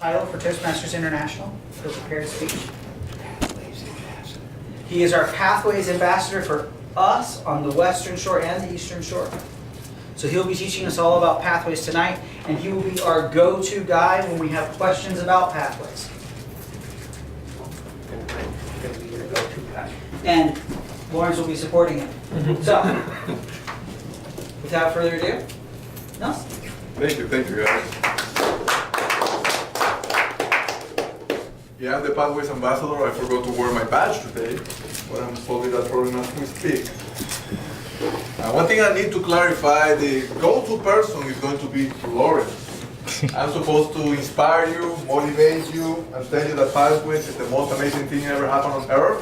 title for Toastmasters International for prepared speech. He is our Pathways Ambassador for us on the Western Shore and the Eastern Shore. So he'll be teaching us all about pathways tonight, and he will be our go-to guy when we have questions about pathways. Going to be your go-to guy. And Lawrence will be supporting him. So, without further ado, Nelson. Thank you guys. Yeah, I'm the Pathways Ambassador. I forgot to wear my badge today, but I'm holding that program as we speak. One thing I need to clarify, the go-to person is going to be Lawrence. I'm supposed to inspire you, motivate you, and tell you that Pathways is the most amazing thing ever happened on earth.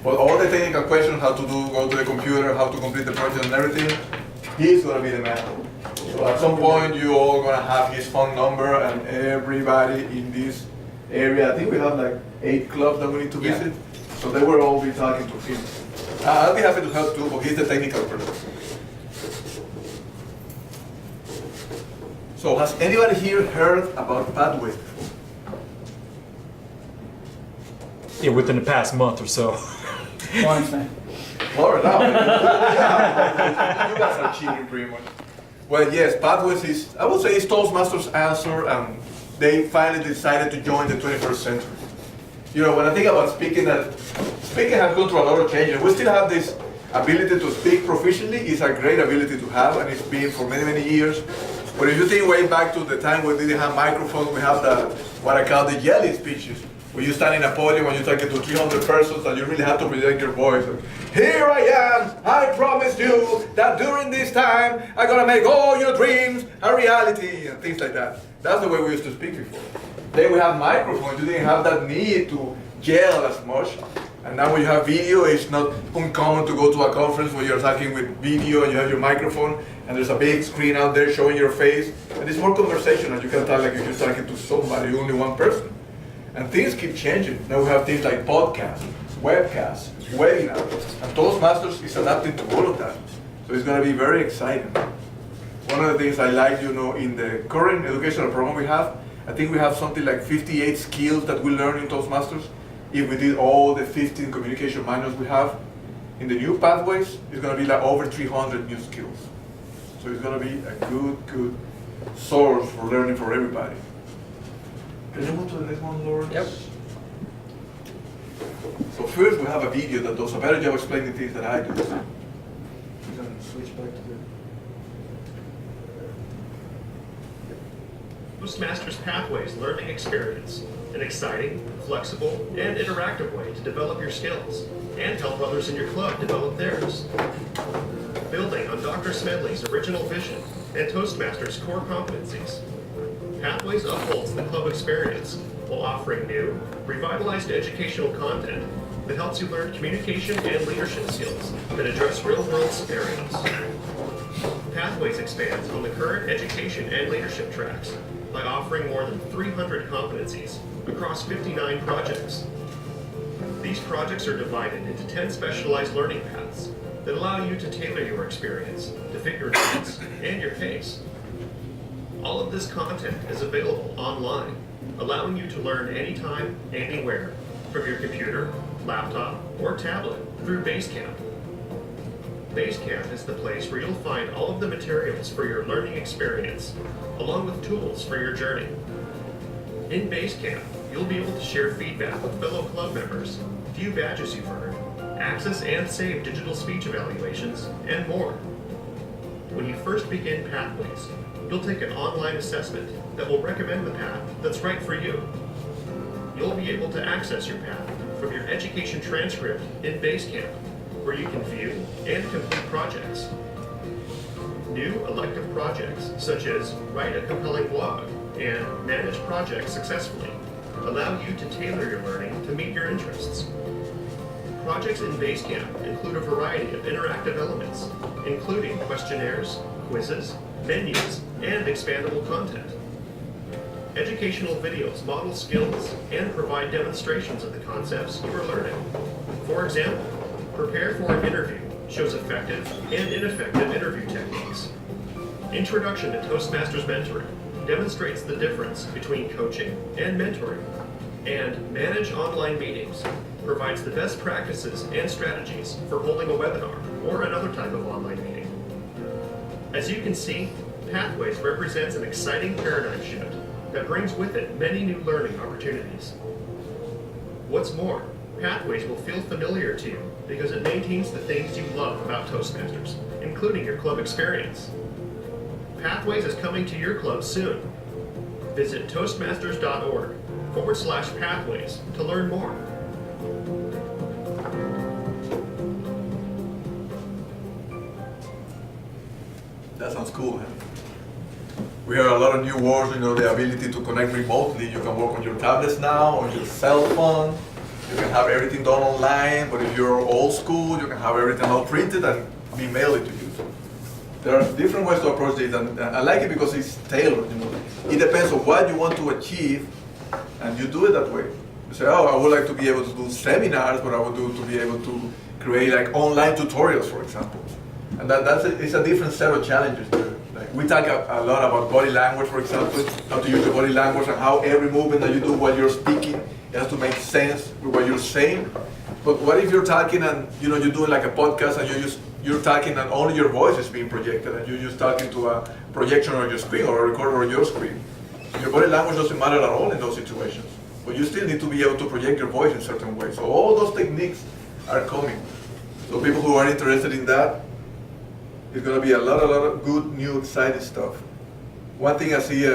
But all the technical questions, how to do, go to the computer, how to complete the project and everything, he's going to be the man. So at some point, you're all going to have his phone number, and everybody in this area, I think we have like 8 clubs that we need to visit, so they will all be talking to him. I'll be happy to help too, but he's the technical person. So has anybody here heard about Pathways before? Yeah, within the past month or so. Lawrence, man. Lord, no. You guys are cheating pretty much. Well, yes, Pathways is, I would say it's Toastmasters' answer, and they finally decided to join the 21st century. You know, when I think about speaking has gone through a lot of changes. We still have this ability to speak proficiently. It's a great ability to have, and it's been for many, many years. But if you think way back to the time when we didn't have microphones, we have what I call the yelling speeches, where you stand in a podium and you're talking to 300 persons and you really have to project your voice. Here I am, I promise you that during this time, I'm gonna make all your dreams a reality, and things like that. That's the way we used to speak before. Then we have microphones, you didn't have that need to yell as much. And now when you have video, it's not uncommon to go to a conference where you're talking with video and you have your microphone and there's a big screen out there showing your face. And it's more conversational, you can talk like you're just talking to somebody, only one person. And things keep changing. Now we have things like podcasts, webcasts, webinars, and Toastmasters is adapting to all of that. So it's going to be very exciting. One of the things I like, in the current educational program we have, I think we have something like 58 skills that we learn in Toastmasters. If we did all the 15 communication manuals we have, in the new Pathways, it's going to be like over 300 new skills. So it's going to be a good source for learning for everybody. Can you move to the next one, Lawrence? Yep. So first we have a video that does a better job explaining things that I do. You can switch back to the... Toastmasters Pathways Learning Experience, an exciting, flexible, and interactive way to develop your skills and help others in your club develop theirs. Building on Dr. Smedley's original vision and Toastmasters' core competencies, Pathways upholds the club experience while offering new, revitalized educational content that helps you learn communication and leadership skills that address real-world scenarios. Pathways expands on the current education and leadership tracks by offering more than 300 competencies across 59 projects. These projects are divided into 10 specialized learning paths that allow you to tailor your experience to fit your needs and your pace. All of this content is available online, allowing you to learn anytime, anywhere, from your computer, laptop, or tablet through Basecamp. Basecamp is the place where you'll find all of the materials for your learning experience, along with tools for your journey. In Basecamp, you'll be able to share feedback with fellow club members, view badges you've earned, access and save digital speech evaluations, and more. When you first begin Pathways, you'll take an online assessment that will recommend the path that's right for you. You'll be able to access your path from your education transcript in Basecamp, where you can view and complete projects. New elective projects, such as write a compelling blog and manage projects successfully, allow you to tailor your learning to meet your interests. Projects in Basecamp include a variety of interactive elements, including questionnaires, quizzes, menus, and expandable content. Educational videos model skills and provide demonstrations of the concepts you are learning. For example, Prepare for an Interview shows effective and ineffective interview techniques. Introduction to Toastmasters Mentoring demonstrates the difference between coaching and mentoring. And Manage Online Meetings provides the best practices and strategies for holding a webinar or another type of online meeting. As you can see, Pathways represents an exciting paradigm shift that brings with it many new learning opportunities. What's more, Pathways will feel familiar to you because it maintains the things you love about Toastmasters, including your club experience. Pathways is coming to your club soon. Visit toastmasters.org/pathways to learn more. That sounds cool, man. We have a lot of new words, the ability to connect remotely. You can work on your tablets now, on your cell phone. You can have everything done online, but if you're old school, you can have everything all printed and be mailed to you. There are different ways to approach this, and I like it because it's tailored. It depends on what you want to achieve, and you do it that way. You say, oh, I would like to be able to do seminars, but I would do to be able to create like online tutorials, for example. And it's a different set of challenges there. Like we talk a lot about body language, for example, how to use the body language and how every movement that you do while you're speaking, it has to make sense with what you're saying. But what if you're talking and you're doing like a podcast and you're talking and only your voice is being projected and you're just talking to a projection on your screen or a recorder on your screen? Your body language doesn't matter at all in those situations. But you still need to be able to project your voice in certain ways. So all those techniques are coming. So people who are interested in that, it's going to be a lot of good, new, exciting stuff. One thing I see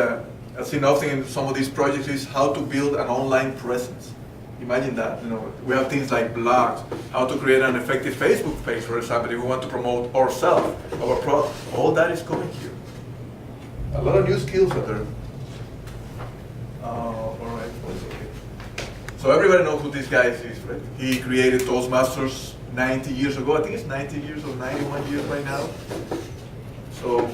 nothing in some of these projects is how to build an online presence. Imagine that. We have things like blogs, how to create an effective Facebook page, for example, if we want to promote ourselves, our product. All that is coming here. A lot of new skills are there. All right. Okay. So everybody knows who this guy is, right? He created Toastmasters 90 years ago. I think it's 90 years or 91 years right now. So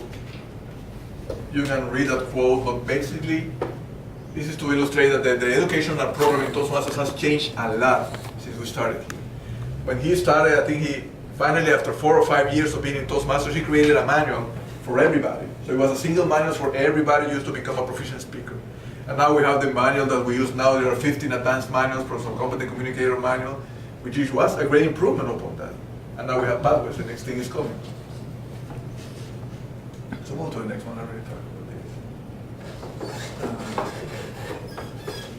you can read that quote, but basically this is to illustrate that the educational program in Toastmasters has changed a lot since we started here. When he started, I think he finally, after 4 or 5 years of being in Toastmasters, he created a manual for everybody. So it was a single manual for everybody used to become a proficient speaker. And now we have the manual that we use now. There are 15 advanced manuals plus some competent communicator manual, which was a great improvement upon that. And now we have Pathways, the next thing is coming. So move to the next one, I already talked about this.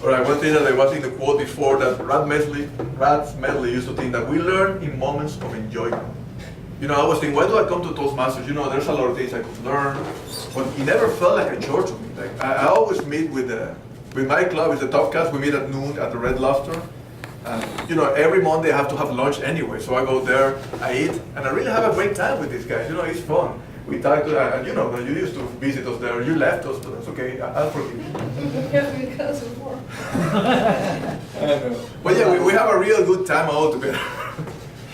All right, one thing that I was in the quote before, that Rad Medley used to think that we learn in moments of enjoyment. I was thinking, why do I come to Toastmasters? There's a lot of things I could learn, but it never felt like a chore to me. Like I always meet with my club, it's the Top Cats, we meet at noon at the Red Lobster. And every Monday I have to have lunch anyway, so I go there, I eat, and I really have a great time with these guys. It's fun. We talk to them, and you used to visit us there. You left us, but that's okay. I'll forgive you. Yeah, because of work. But yeah, we have a real good time all together.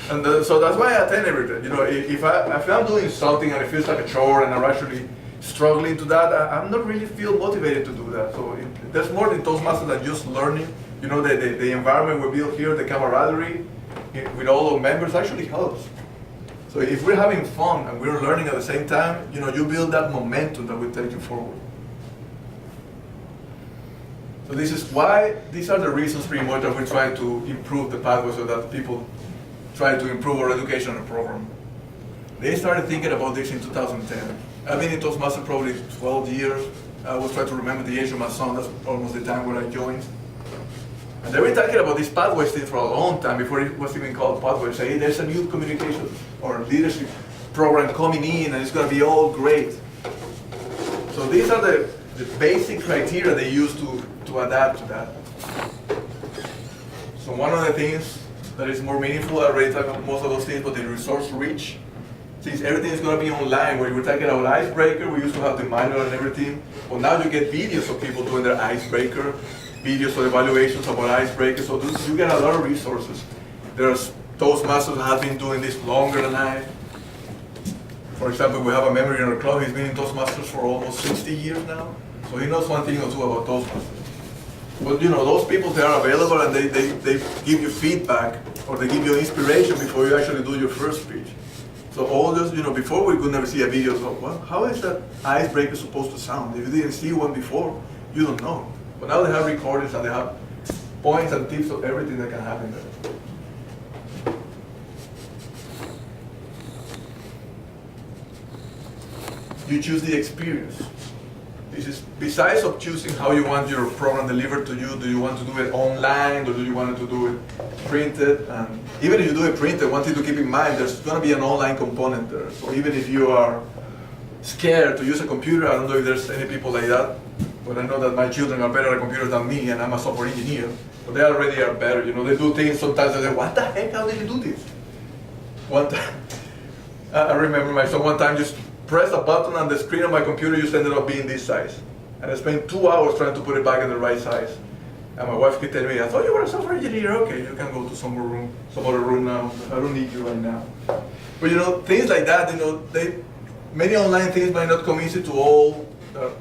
And so that's why I attend every day. If I'm doing something and it feels like a chore and I'm actually struggling to that, I'm not really feel motivated to do that. So there's more in Toastmasters than just learning. The environment we build here, the camaraderie with all the members actually helps. So if we're having fun and we're learning at the same time, you build that momentum that will take you forward. So these are the reasons pretty much that we try to improve the pathway so that people try to improve our educational program. They started thinking about this in 2010. I've been in Toastmasters probably 12 years. I was trying to remember the age of my son. That's almost the time when I joined. And they've been talking about this Pathways thing for a long time, before it was even called Pathways. Say, hey, there's a new communication or leadership program coming in and it's going to be all great. So these are the basic criteria they use to adapt to that. So one of the things that is more meaningful, I already talked about most of those things, but the resource reach. Since everything is going to be online, when we're talking about icebreaker, we used to have the manual and everything. Well, now you get videos of people doing their icebreaker, videos of evaluations about icebreakers, so you get a lot of resources. There's Toastmasters that have been doing this longer than I. For example, we have a member in our club, he's been in Toastmasters for almost 60 years now, so he knows one thing or two about Toastmasters. But those people, they are available and they give you feedback or they give you inspiration before you actually do your first speech. So all those, before we could never see a video, so well, how is that icebreaker supposed to sound? If you didn't see one before, you don't know. But now they have recordings and they have points and tips of everything that can happen there. You choose the experience. This is besides of choosing how you want your program delivered to you. Do you want to do it online or do you want to do it printed? And even if you do it printed, one thing to keep in mind, there's going to be an online component there. So even if you are scared to use a computer, I don't know if there's any people like that, but I know that my children are better at computers than me, and I'm a software engineer. But they already are better. They do things sometimes. They say, "What the heck? How did you do this?" One time, I remember my son one time just pressed a button on the screen of my computer, just ended up being this size. And I spent 2 hours trying to put it back in the right size. And my wife kept telling me, "I thought you were a software engineer. Okay, you can go to some other room now. I don't need you right now." But things like that, many online things might not come easy to all that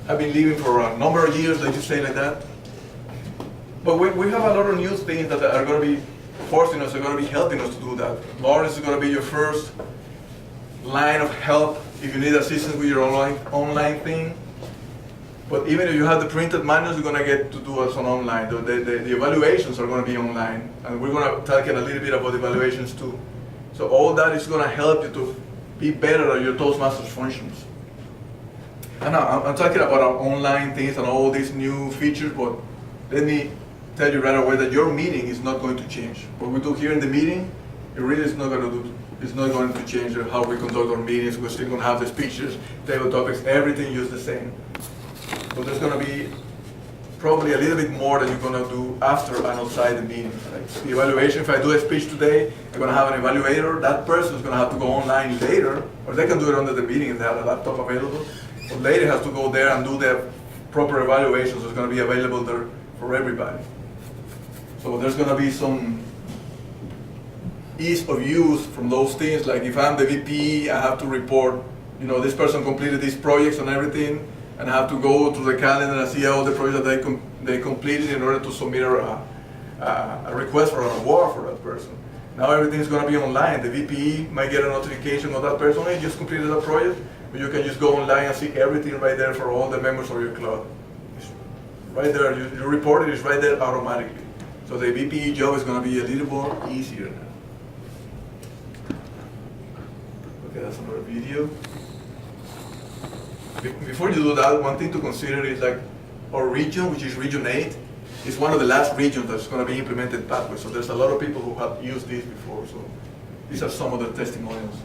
have been living for a number of years, let's just say like that. But we have a lot of new things that are going to be forcing us, are going to be helping us to do that. Lawrence is going to be your first line of help if you need assistance with your online thing. But even if you have the printed manuals, you're going to get to do us on online. The evaluations are going to be online. And we're going to talk a little bit about evaluations too. So all that is going to help you to be better at your Toastmasters functions. And I'm talking about our online things and all these new features, but let me tell you right away that your meeting is not going to change. What we do here in the meeting, it really is not going to change how we conduct our meetings. We're still going to have the speeches, table topics, everything used the same. But there's going to be probably a little bit more that you're going to do after and outside the meeting. Like the evaluation, if I do a speech today, I'm going to have an evaluator. That person is going to have to go online later, or they can do it under the meeting if they have a laptop available. But later has to go there and do the proper evaluation, so it's going to be available there for everybody. So there's going to be some ease of use from those things. Like if I'm the VP, I have to report, this person completed these projects and everything, and I have to go to the calendar and see all the projects that they completed in order to submit a request for an award for that person. Now everything is going to be online. The VP might get a notification of that person, "Hey, just completed a project," but you can just go online and see everything right there for all the members of your club. It's right there, you report it, it's right there automatically. So the VP job is going to be a little more easier now. Okay, that's another video. Before you do that, one thing to consider is like our region, which is Region 8, is one of the last regions that's going to be implemented pathways. So there's a lot of people who have used this before. So these are some of the testimonials.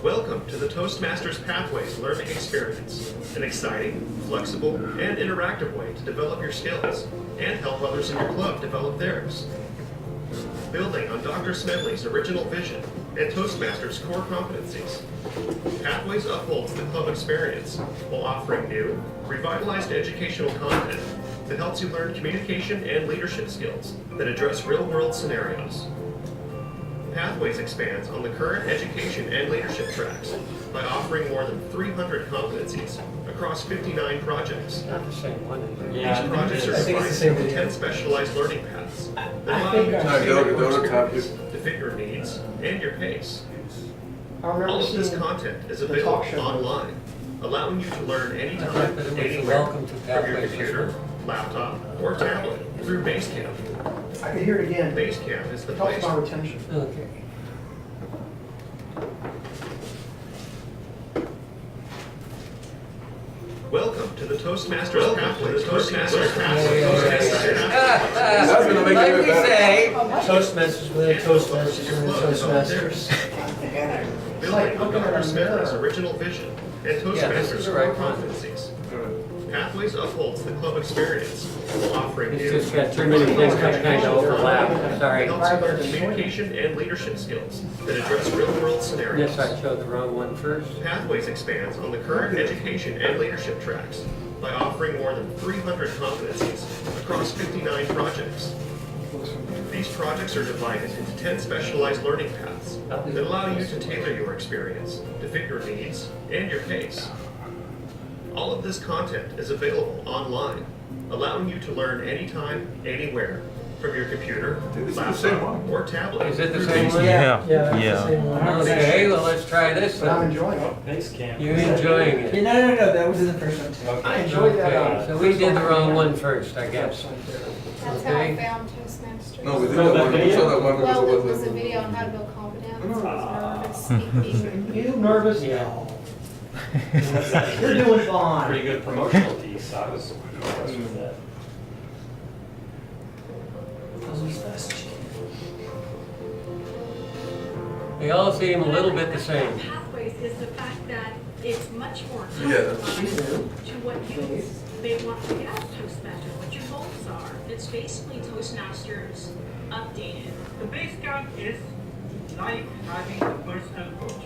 Welcome to the Toastmasters Pathways Learning Experience, an exciting, flexible, and interactive way to develop your skills and help others in your club develop theirs. Building on Dr. Smedley's original vision and Toastmasters' core competencies, Pathways upholds the club experience while offering new, revitalized educational content that helps you learn communication and leadership skills that address real-world scenarios. Pathways expands on the current education and leadership tracks by offering more than 300 competencies across 59 projects. Not the same one, is it? These projects are divided into 10 specialized learning paths that allow you to tailor your experience to fit your needs and your pace. All of this content is available online, allowing you to learn anytime, anywhere, from your computer, laptop, or tablet through Basecamp. I can hear it again. Basecamp is the It talks place. about retention. Okay. Welcome to the Toastmasters Pathways. Toastmasters Pathways. That's going to make it even better. Toastmasters within Toastmasters within Toastmasters. Building on Dr. Smedley's original vision and Toastmasters' is the core right one. competencies. Pathways upholds the club experience while offering It's new, just got too many things that kind of overlap. Sorry. helps you learn communication and leadership skills that address real-world scenarios. Yes, I showed the wrong one first. Pathways expands on the current education and leadership tracks by offering more than 300 competencies across 59 projects. These projects are divided into 10 specialized learning paths that allow you to tailor your experience to fit your needs and your pace. All of this content is available online, allowing you to learn anytime, anywhere, from your computer, think this is the same laptop, one. or tablet. Is it the same one? Yeah, that's the same one. Okay, well, let's try this But I'm one. enjoying it. You're enjoying it. No, that was in the first one too. I enjoyed that. Okay, so we did the wrong one first, I guess. That's how I Okay. found Toastmasters. No, we did that one. We saw that one because Well, it it was was a video on how to build confidence. I was nervous speaking. You nervous? Yeah. You're doing fine. Pretty good promotional piece. I was impressed with that. They all seem a little bit the same. Pathways is the fact that it's much more Yeah. customized to what you may want to get out of Toastmasters, what your goals are. It's basically Toastmasters updated. The base camp is like having a personal coach.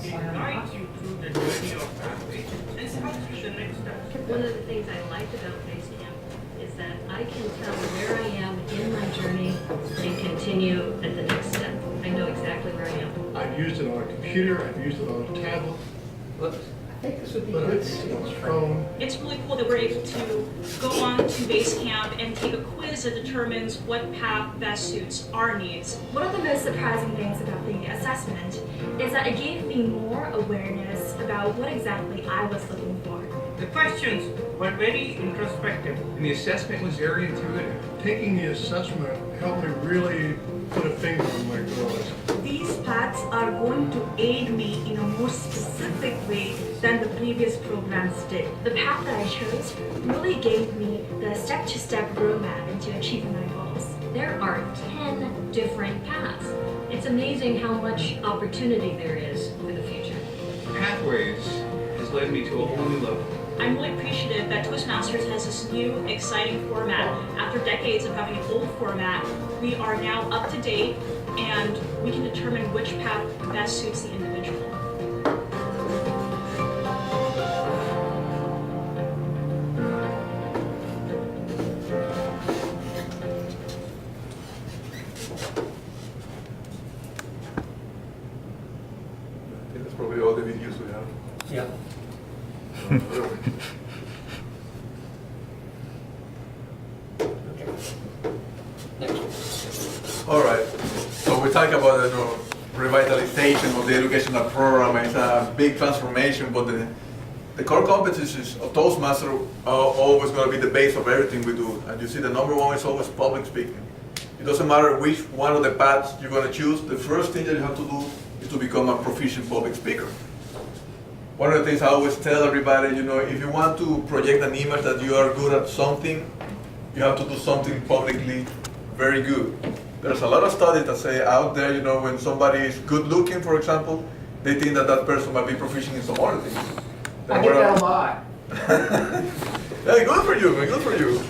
It guides you through the journey of pathways and helps you the next steps. One of the things I like about base camp is that I can tell where I am in my journey and continue at the next step. I know exactly where I am. I've used it on a computer, I've used it on a tablet, Whoops. I think this would be but good. it's phone. It's really cool that we're able to go on to Basecamp and take a quiz that determines what path best suits our needs. One of the most surprising things about the assessment is that it gave me more awareness about what exactly I was looking for. The questions were very introspective. And the assessment was very intuitive. Taking the assessment helped me really put a finger on my goals. These paths are going to aid me in a more specific way than the previous programs did. The path that I chose really gave me the step-to-step roadmap into achieving my goals. There are 10 different paths. It's amazing how much opportunity there is for the future. Pathways has led me to a whole new level. I'm really appreciative that Toastmasters has this new, exciting format. After decades of having an old format, we are now up to date and we can determine which path best suits the individual. I think that's probably all the videos we have. Yeah. All right. So we talk about revitalization of the educational program. It's a big transformation, but the core competencies of Toastmaster are always going to be the base of everything we do. And you see, the number one is always public speaking. It doesn't matter which one of the paths you're going to choose. The first thing that you have to do is to become a proficient public speaker. One of the things I always tell everybody, if you want to project an image that you are good at something, you have to do something publicly very good. There's a lot of studies that say out there, when somebody is good looking, for example, they think that that person might be proficient in some other things. I get that a lot. Yeah, good for you, man, good for you.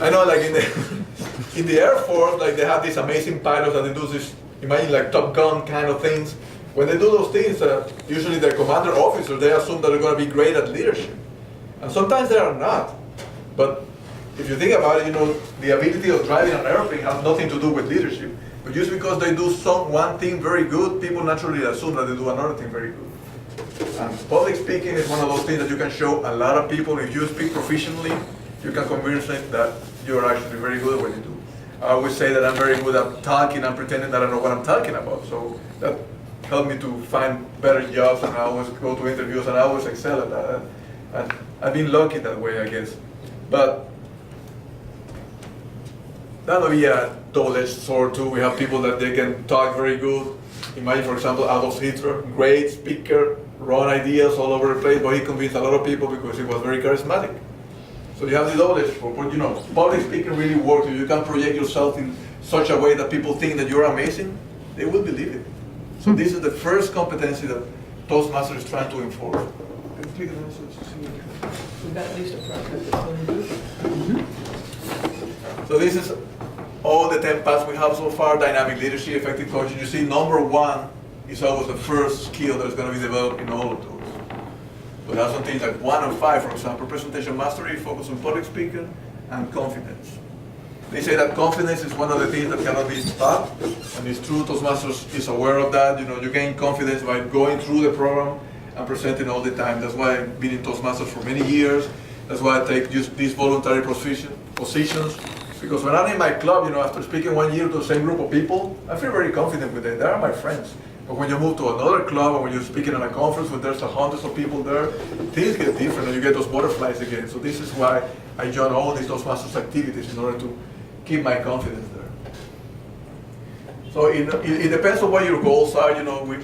I know, like in the Air Force, like they have these amazing pilots that they do this, imagine like Top Gun kind of things. When they do those things, usually their commander officers, they assume that they're going to be great at leadership. And sometimes they are not. But if you think about it, the ability of driving an airplane has nothing to do with leadership. But just because they do one thing very good, people naturally assume that they do another thing very good. And public speaking is one of those things that you can show a lot of people. If you speak proficiently, you can convince them that you're actually very good at what you do. I always say that I'm very good at talking and pretending that I know what I'm talking about. So that helped me to find better jobs, and I always go to interviews and I always excel at that. And I've been lucky that way, I guess. But that will be a double-edged sword too. We have people that they can talk very good. Imagine, for example, Adolf Hitler, great speaker, run ideas all over the place, but he convinced a lot of people because he was very charismatic. So you have the double-edged sword, but public speaking really works. If you can project yourself in such a way that people think that you're amazing, they will believe it. So this is the first competency that Toastmasters is trying to enforce. We've got at least a front that's going to do. So this is all the 10 paths we have so far: dynamic leadership, effective coaching. You see, number one is always the first skill that's going to be developed in all of those. So that's some things like 1 and 5, for example, presentation mastery, focus on public speaking, and confidence. They say that confidence is one of the things that cannot be taught, and it's true. Toastmasters is aware of that. You gain confidence by going through the program and presenting all the time. That's why I've been in Toastmasters for many years. That's why I take just these voluntary positions, Because when I'm in my club, after speaking 1 year to the same group of people, I feel very confident with them. They are my friends. But when you move to another club, or when you're speaking at a conference where there's hundreds of people there, things get different and you get those butterflies again. So this is why I join all these Toastmasters activities in order to keep my confidence there. So it depends on what your goals are.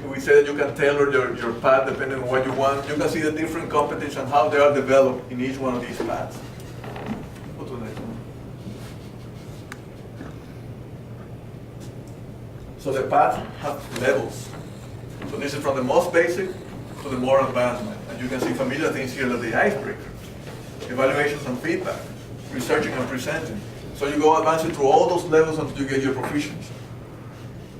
We say that you can tailor your path depending on what you want. You can see the different competencies and how they are developed in each one of these paths. Go to the next one. So the paths have levels. So this is from the most basic to the more advanced one. And you can see familiar things here like the icebreaker, evaluations and feedback, researching and presenting. So you go advancing through all those levels until you get your proficiency.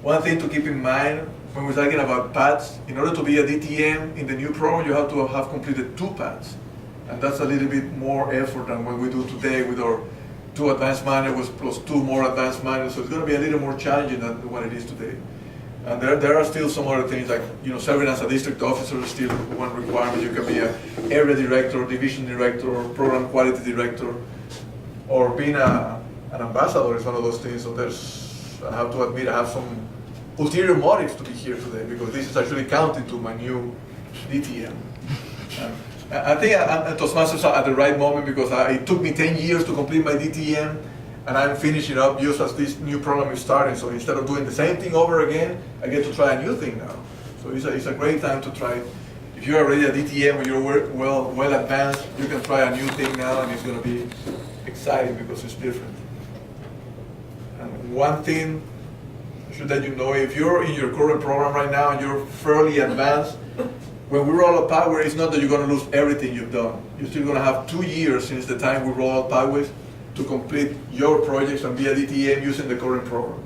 One thing to keep in mind when we're talking about paths, in order to be a DTM in the new program, you have to have completed 2 paths. And that's a little bit more effort than what we do today with our 2 advanced manuals plus 2 more advanced manuals. So it's going to be a little more challenging than what it is today. And there are still some other things like, serving as a district officer is still one requirement. You can be an area director, division director, or program quality director, or being an ambassador is one of those things. So I have to admit, I have some ulterior motives to be here today because this is actually counting to my new DTM. I think I'm at Toastmasters at the right moment because it took me 10 years to complete my DTM. And I'm finishing up just as this new program is starting. So instead of doing the same thing over again, I get to try a new thing now. So it's a great time to try. If you're already a DTM or you're well advanced, you can try a new thing now, and it's going to be exciting because it's different. And one thing I should let you know, if you're in your current program right now and you're fairly advanced, when we roll out Power, it's not that you're going to lose everything you've done. You're still going to have 2 years since the time we roll out Power to complete your projects and be a DTM using the current program.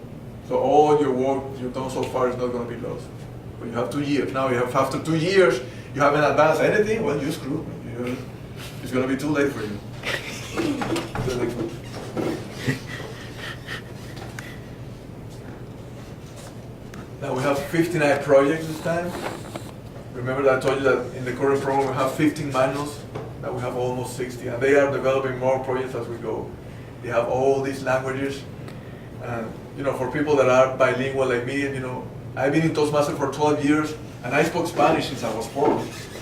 So all your work you've done so far is not going to be lost. But you have 2 years. Now after 2 years, you haven't advanced anything, well, you screwed. It's going to be too late for you. Now we have 59 projects this time. Remember that I told you that in the current program we have 15 manuals. Now we have almost 60, and they are developing more projects as we go. They have all these languages, and for people that are bilingual like me, I've been in Toastmasters for 12 years, and I spoke Spanish since I was 4.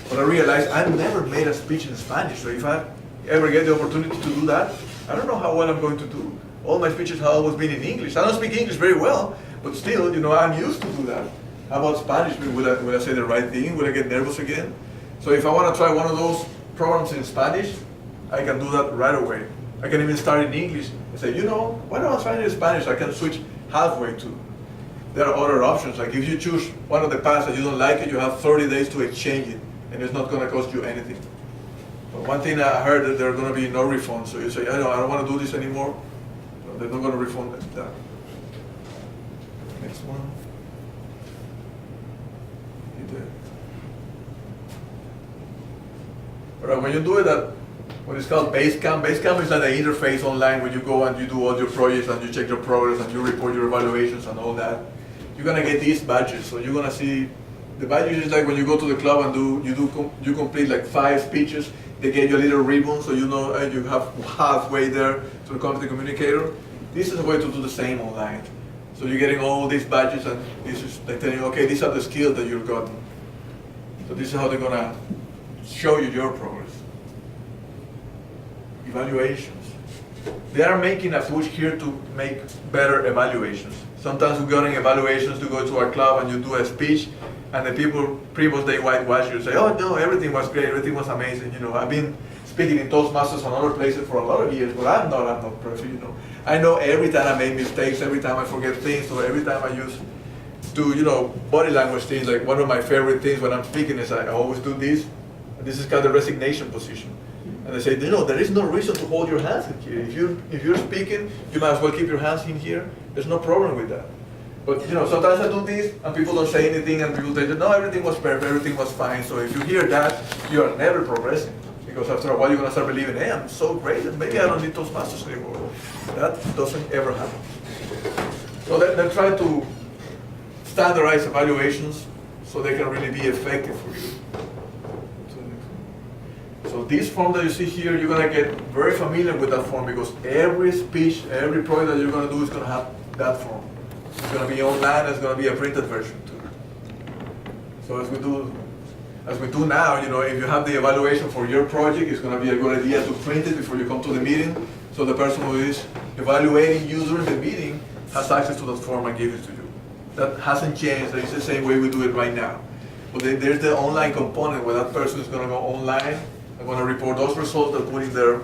But I realized I've never made a speech in Spanish, so if I ever get the opportunity to do that, I don't know how well I'm going to do. All my speeches have always been in English. I don't speak English very well, but still, I'm used to do that. How about Spanish? Will I say the right thing? Will I get nervous again? So if I want to try one of those programs in Spanish, I can do that right away. I can even start in English and say, why don't I try it in Spanish? I can switch halfway too. There are other options, like if you choose one of the paths and you don't like it, you have 30 days to exchange it, and it's not going to cost you anything. But one thing I heard that there are going to be no refunds, so you say, I don't want to do this anymore, so they're not going to refund that. Next one. Alright, when you do it at what is called Basecamp is like the interface online where you go and you do all your projects and you check your progress and you report your evaluations and all that. You're gonna get these badges. So you're gonna see the badges is like when you go to the club and you complete like 5 speeches. They get you a little ribbon so you have halfway there to become the communicator. This is a way to do the same online. So you're getting all these badges, and this is like telling you, okay, these are the skills that you've gotten. So this is how they're gonna show you your progress. Evaluations. They are making a push here to make better evaluations. Sometimes we're getting evaluations to go to our club and you do a speech, and the people previous day whitewash you, say, oh no, everything was great, everything was amazing. I've been speaking in Toastmasters and other places for a lot of years, but I'm not perfect. I know every time I make mistakes, every time I forget things, or every time I use body language things. Like one of my favorite things when I'm speaking is I always do this. This is called the resignation position. And they say, there is no reason to hold your hands in here. If you're speaking, you might as well keep your hands in here. There's no problem with that. But sometimes I do this and people don't say anything, and people say, no, everything was perfect, everything was fine. So if you hear that, you are never progressing. Because after a while you're gonna start believing, hey, I'm so great and maybe I don't need Toastmasters anymore. That doesn't ever happen. So they're trying to standardize evaluations so they can really be effective for you. So this form that you see here, you're gonna get very familiar with that form because every speech, every project that you're gonna do is gonna have that form. It's gonna be online, it's gonna be a printed version too. So as we do now, you know, if you have the evaluation for your project, it's gonna be a good idea to print it before you come to the meeting, so the person who is evaluating you during the meeting has access to that form and give it to you. That hasn't changed, it's the same way we do it right now. But then there's the online component where that person is gonna go online and gonna report those results that put in there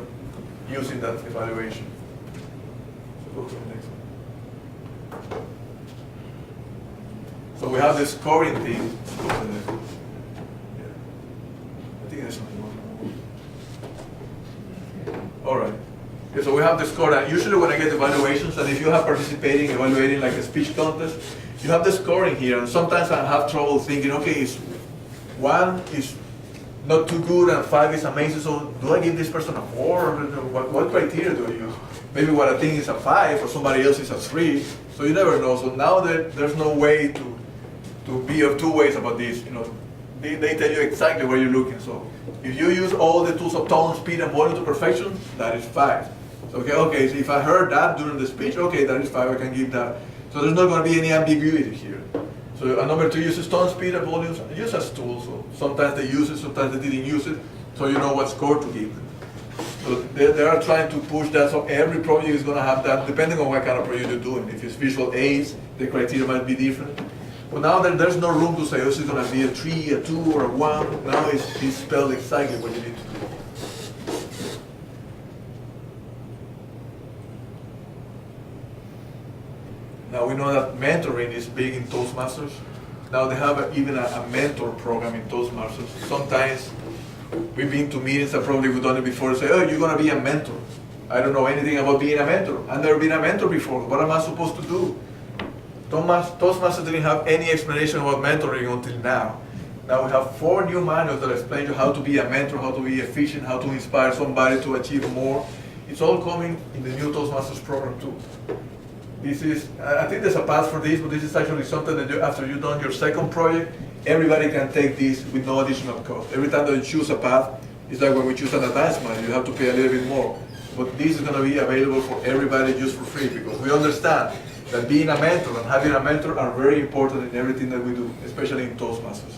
using that evaluation. So go to the next one. So we have the scoring thing. Go to the next one. I think that's something. All right. Yeah, so we have the score, and usually when I get evaluations, and if you have evaluating like a speech contest, you have the scoring here, and sometimes I have trouble thinking, okay, is 1 is not too good and 5 is amazing, so do I give this person a 4? Or what criteria do I use? Maybe what I think is a 5 or somebody else is a 3, so you never know. So now there's no way to be of two ways about this. You know, they tell you exactly where you're looking. So if you use all the tools of tone, speed, and volume to perfection, that is 5. So, okay, so if I heard that during the speech, okay, that is 5, I can give that. So there's not going to be any ambiguity here. So a number 2 uses tone, speed, and volume just as tools. So sometimes they use it, sometimes they didn't use it, so you know what score to give them. So they are trying to push that, so every project is going to have that, depending on what kind of project you're doing. If it's visual aids, the criteria might be different. But now there's no room to say, oh, this is going to be a 3, a 2, or a 1. Now it's spelled exactly what you need to do. Now we know that mentoring is big in Toastmasters. Now they have even a mentor program in Toastmasters. Sometimes we've been to meetings that probably we've done it before and say, oh, you're going to be a mentor. I don't know anything about being a mentor. I've never been a mentor before. What am I supposed to do? Toastmasters didn't have any explanation about mentoring until now. Now we have 4 new manuals that explain you how to be a mentor, how to be efficient, how to inspire somebody to achieve more. It's all coming in the new Toastmasters program too. This is, I think there's a path for this, but this is actually something that after you've done your second project, everybody can take this with no additional cost. Every time that you choose a path, it's like when we choose an advanced manual, you have to pay a little bit more. But this is going to be available for everybody just for free, because we understand that being a mentor and having a mentor are very important in everything that we do, especially in Toastmasters.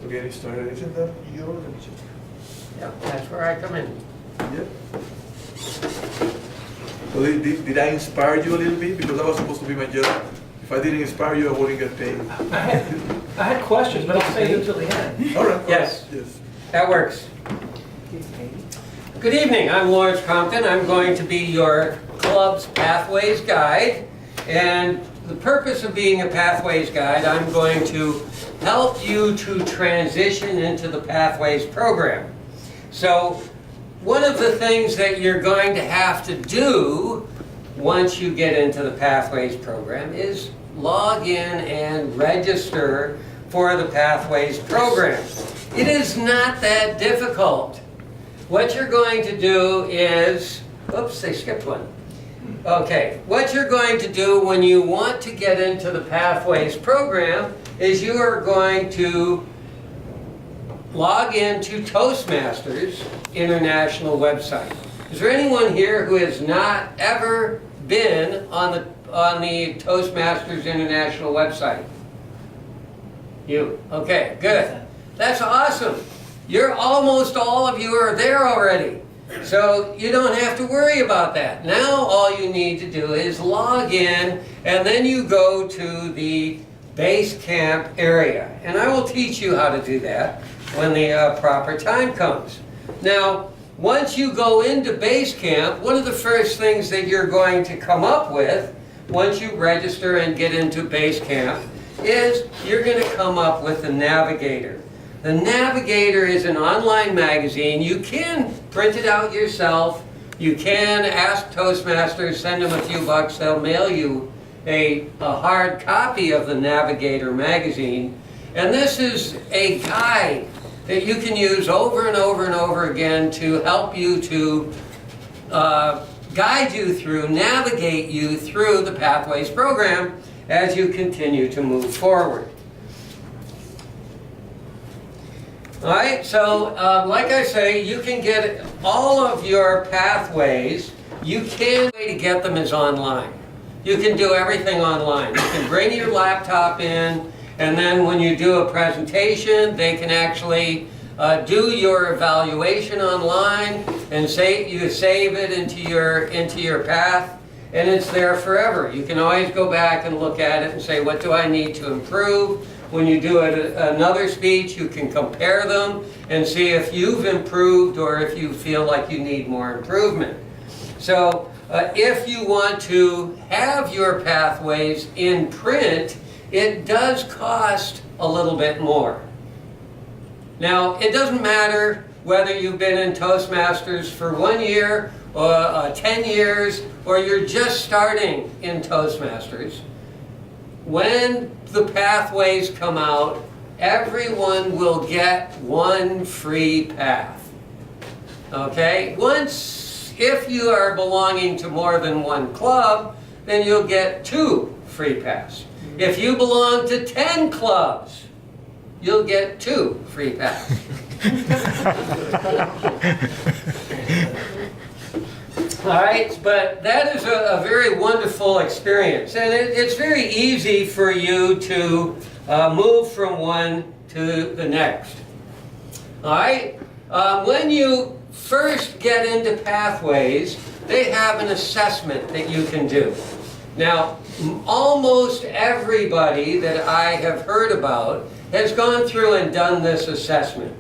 So getting started, isn't that yours? Let me check. Yeah, that's where I come in. Yep. So did I inspire you a little bit? Because that was supposed to be my job. If I didn't inspire you, I wouldn't get paid. I had questions, but I'll save them till the end. All right. Yes. Yes. That works. Good evening, I'm Lawrence Compton. I'm going to be your club's Pathways Guide. And the purpose of being a Pathways Guide, I'm going to help you to transition into the Pathways program. So one of the things that you're going to have to do once you get into the Pathways program is log in and register for the Pathways program. It is not that difficult. What you're going to do is, oops, they skipped one. Okay, what you're going to do when you want to get into the Pathways program is you are going to log into Toastmasters International website. Is there anyone here who has not ever been on the Toastmasters International website? You? Okay, good. That's awesome. You're almost all of you are there already. So you don't have to worry about that. Now all you need to do is log in, and then you go to the base camp area. And I will teach you how to do that when the proper time comes. Now, once you go into base camp, one of the first things that you're going to come up with, once you register and get into base camp, is you're going to come up with the Navigator. The Navigator is an online magazine. You can print it out yourself. You can ask Toastmasters, send them a few bucks, they'll mail you a hard copy of the Navigator magazine. And this is a guide that you can use over and over and over again to help you to guide you through, navigate you through the Pathways program as you continue to move forward. All right, so like I say, you can get all of your pathways. You can way to get them is online. You can do everything online. You can bring your laptop in, and then when you do a presentation, they can actually do your evaluation online, and you save it into your path, and it's there forever. You can always go back and look at it and say, what do I need to improve? When you do another speech, you can compare them and see if you've improved or if you feel like you need more improvement. So if you want to have your pathways in print, it does cost a little bit more. Now, it doesn't matter whether you've been in Toastmasters for 1 year or 10 years, or you're just starting in Toastmasters. When the pathways come out, everyone will get one free path. Okay? If you are belonging to more than one club, then you'll get 2 free paths. If you belong to 10 clubs, you'll get 2 free paths. All right, but that is a very wonderful experience, and it's very easy for you to move from one to the next. All right, when you first get into pathways, they have an assessment that you can do. Now, almost everybody that I have heard about has gone through and done this assessment.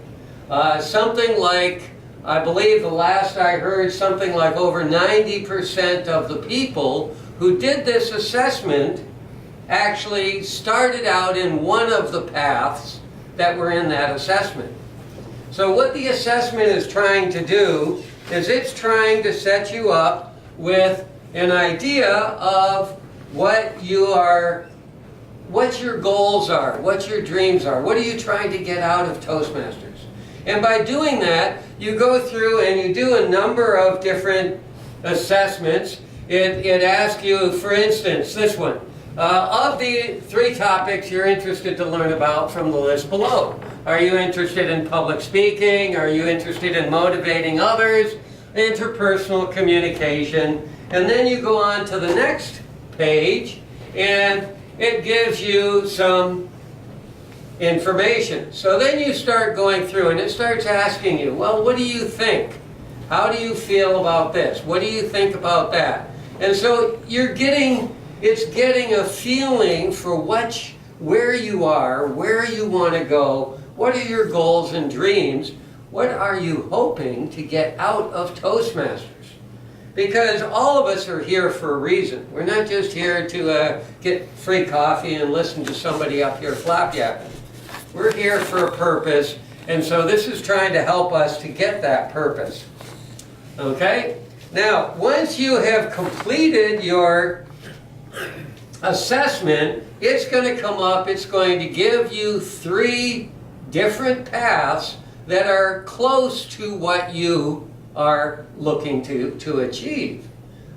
Something like, I believe the last I heard, something like over 90% of the people who did this assessment actually started out in one of the paths that were in that assessment. So what the assessment is trying to do is it's trying to set you up with an idea of what your goals are, what your dreams are, what are you trying to get out of Toastmasters. And by doing that, you go through and you do a number of different assessments. It asks you, for instance, this one, of the 3 topics you're interested to learn about from the list below. Are you interested in public speaking? Are you interested in motivating others? Interpersonal communication. And then you go on to the next page, and it gives you some information. So then you start going through and it starts asking you, well, what do you think? How do you feel about this? What do you think about that? And so it's getting a feeling for where you are, where you want to go, what are your goals and dreams, what are you hoping to get out of Toastmasters? Because all of us are here for a reason. We're not just here to get free coffee and listen to somebody up here flap-yapping. We're here for a purpose, and so this is trying to help us to get that purpose. Okay? Now, once you have completed your assessment, it's going to come up, it's going to give you 3 different paths that are close to what you are looking to achieve.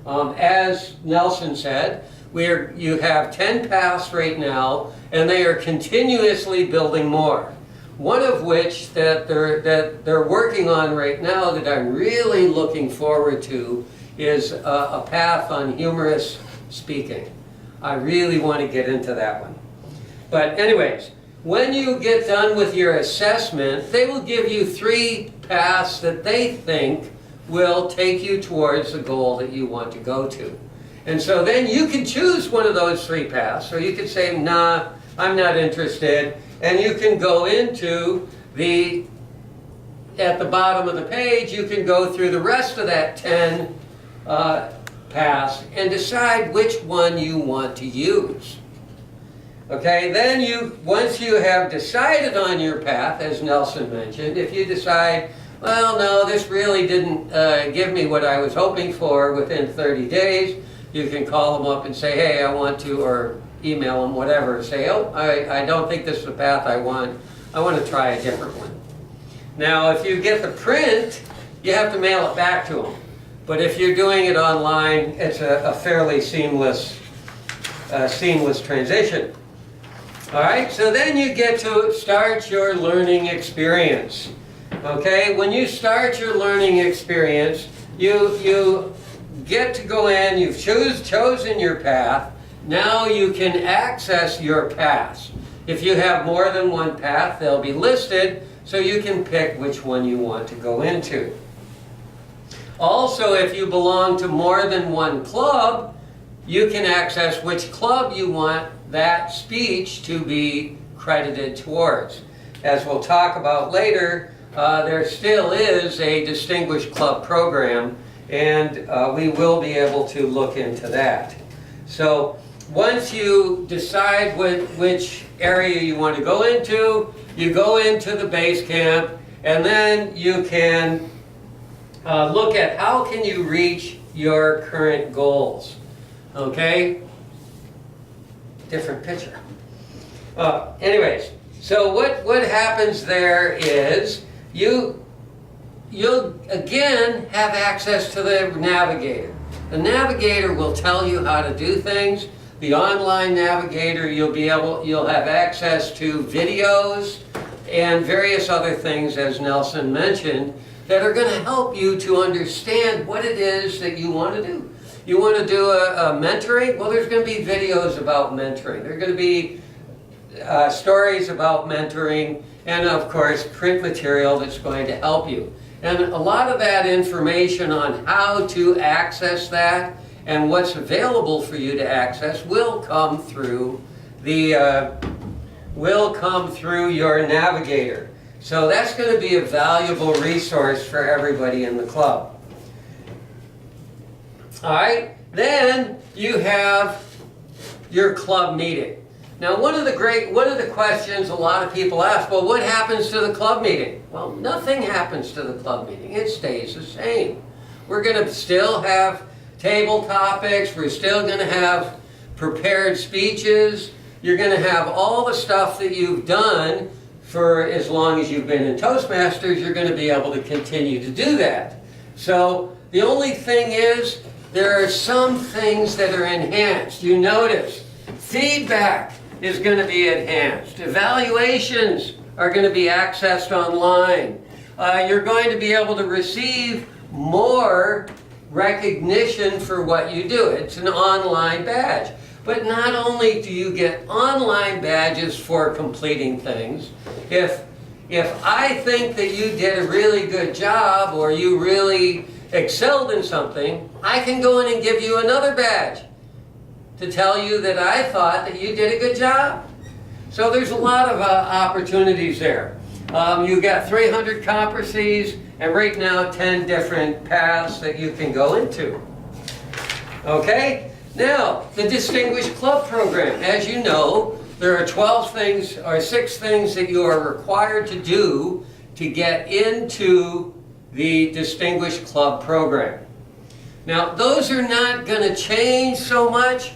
As Nelson said, you have 10 paths right now, and they are continuously building more. One of which that they're working on right now that I'm really looking forward to is a path on humorous speaking. I really want to get into that one. But anyways, when you get done with your assessment, they will give you 3 paths that they think will take you towards the goal that you want to go to. And so then you can choose one of those 3 paths. So you could say, nah, I'm not interested. And you can go into at the bottom of the page, you can go through the rest of that 10 paths and decide which one you want to use. Okay, then once you have decided on your path, as Nelson mentioned, if you decide, well, no, this really didn't give me what I was hoping for within 30 days, you can call them up and say, hey, I want to, or email them, whatever, say, oh, I don't think this is the path I want to try a different one. Now, if you get the print, you have to mail it back to them. But if you're doing it online, it's a fairly seamless transition. All right, so then you get to start your learning experience. Okay, when you start your learning experience, you get to go in, you've chosen your path. Now you can access your paths. If you have more than one path, they'll be listed, so you can pick which one you want to go into. Also, if you belong to more than one club, you can access which club you want that speech to be credited towards. As we'll talk about later, there still is a distinguished club program, and we will be able to look into that. So once you decide which area you want to go into, you go into the base camp, and then you can look at how can you reach your current goals. Okay? Different picture. Anyways, so what happens there is you'll again have access to the navigator. The navigator will tell you how to do things. The online navigator, you'll have access to videos and various other things, as Nelson mentioned, that are going to help you to understand what it is that you want to do. You want to do a mentoring? Well, there's going to be videos about mentoring. There are going to be stories about mentoring, and of course, print material that's going to help you. And a lot of that information on how to access that and what's available for you to access will come through your navigator. So that's going to be a valuable resource for everybody in the club. All right, then you have your club meeting. Now, one of the questions a lot of people ask, well, what happens to the club meeting? Well, nothing happens to the club meeting. It stays the same. We're going to still have table topics. We're still going to have prepared speeches. You're going to have all the stuff that you've done for as long as you've been in Toastmasters. You're going to be able to continue to do that. So the only thing is, there are some things that are enhanced. You notice feedback is going to be enhanced. Evaluations are going to be accessed online. You're going to be able to receive more recognition for what you do. It's an online badge. But not only do you get online badges for completing things, if I think that you did a really good job or you really excelled in something, I can go in and give you another badge to tell you that I thought that you did a good job. So there's a lot of opportunities there. You've got 300 competencies and right now 10 different paths that you can go into. Okay? Now, the Distinguished Club Program. As you know, there are 12 things or 6 things that you are required to do to get into the Distinguished Club Program. Now, those are not going to change so much,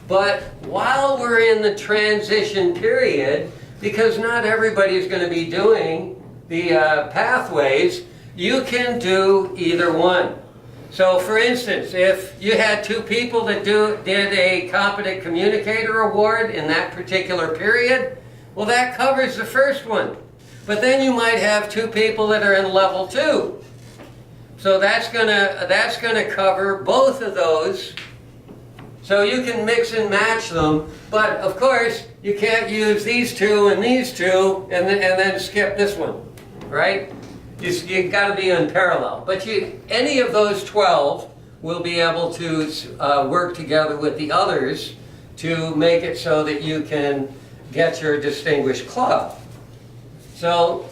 but while we're in the transition period, because not everybody is going to be doing the pathways, you can do either one. So, for instance, if you had 2 people that did a Competent Communicator Award in that particular period, well, that covers the first one. But then you might have 2 people that are in level 2. So that's gonna cover both of those. So you can mix and match them, but of course you can't use these 2 and these 2 and then skip this one, right? You got to be in parallel. But any of those 12 will be able to work together with the others to make it so that you can get your distinguished club. So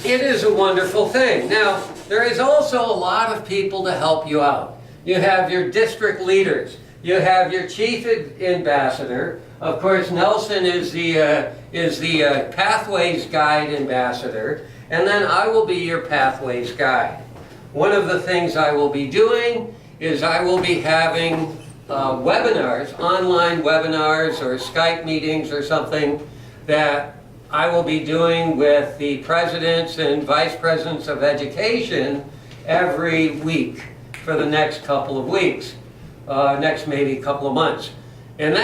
it is a wonderful thing. Now, there is also a lot of people to help you out. You have your district leaders. You have your chief ambassador. Of course, Nelson is the Pathways Guide ambassador. And then I will be your Pathways Guide. One of the things I will be doing is I will be having webinars, online webinars or Skype meetings or something that I will be doing with the presidents and vice presidents of education every week for the next couple of weeks, next maybe couple of months. And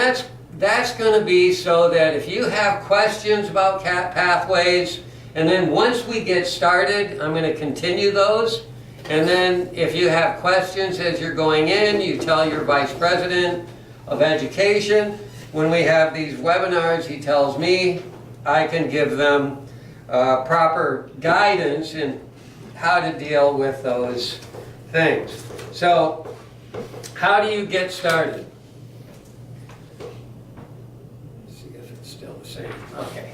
that's going to be so that if you have questions about pathways, and then once we get started, I'm going to continue those. And then if you have questions as you're going in, you tell your Vice President of Education. When we have these webinars, he tells me, I can give them proper guidance in how to deal with those things. So, how do you get started? Let's see if it's still the same. Okay,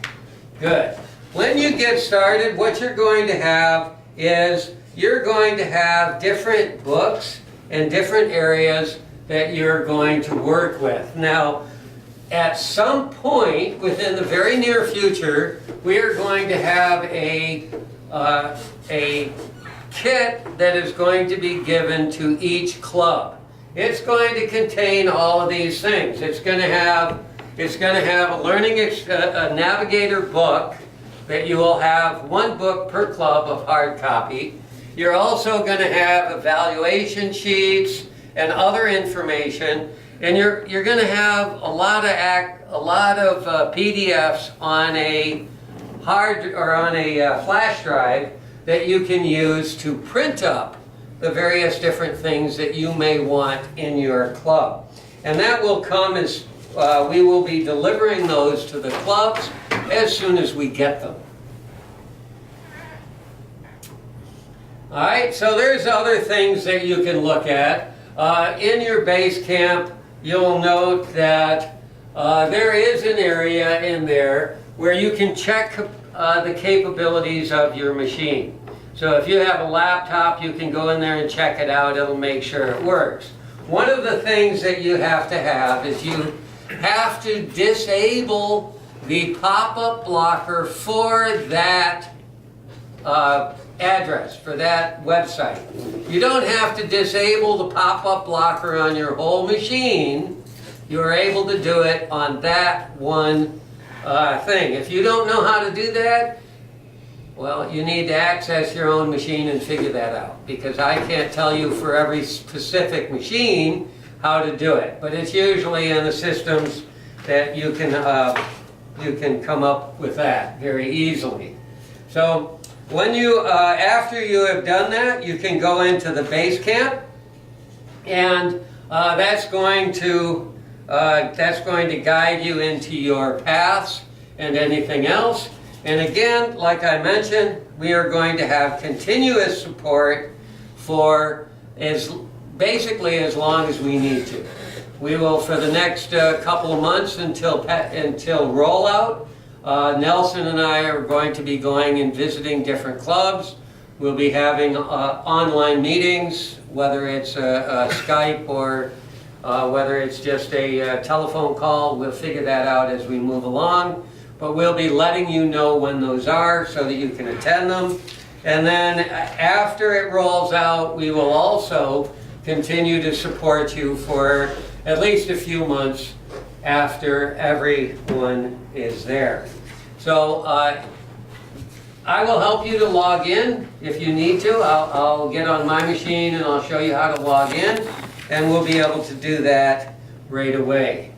good. When you get started, what you're going to have is you're going to have different books and different areas that you're going to work with. Now, at some point within the very near future, we are going to have a kit that is going to be given to each club. It's going to contain all of these things. It's going to have a a navigator book that you will have one book per club of hard copy. You're also going to have evaluation sheets and other information, and you're going to have a lot of PDFs on a flash drive that you can use to print up the various different things that you may want in your club. And that will come as we will be delivering those to the clubs as soon as we get them. All right, so there's other things that you can look at. In your base camp, you'll note that there is an area in there where you can check the capabilities of your machine. So if you have a laptop, you can go in there and check it out. It'll make sure it works. One of the things that you have to have is you have to disable the pop-up blocker for that address, for that website. You don't have to disable the pop-up blocker on your whole machine. You're able to do it on that one thing. If you don't know how to do that, well, you need to access your own machine and figure that out, because I can't tell you for every specific machine how to do it. But it's usually in the systems that you can come up with that very easily. So when after you have done that, you can go into the base camp, and that's going to guide you into your paths and anything else. And again, like I mentioned, we are going to have continuous support for basically as long as we need to. We will, for the next couple of months until rollout, Nelson and I are going to be going and visiting different clubs. We'll be having online meetings, whether it's Skype or whether it's just a telephone call. We'll figure that out as we move along. But we'll be letting you know when those are so that you can attend them. And then after it rolls out, we will also continue to support you for at least a few months after everyone is there. So I will help you to log in if you need to. I'll get on my machine and I'll show you how to log in, and we'll be able to do that right away.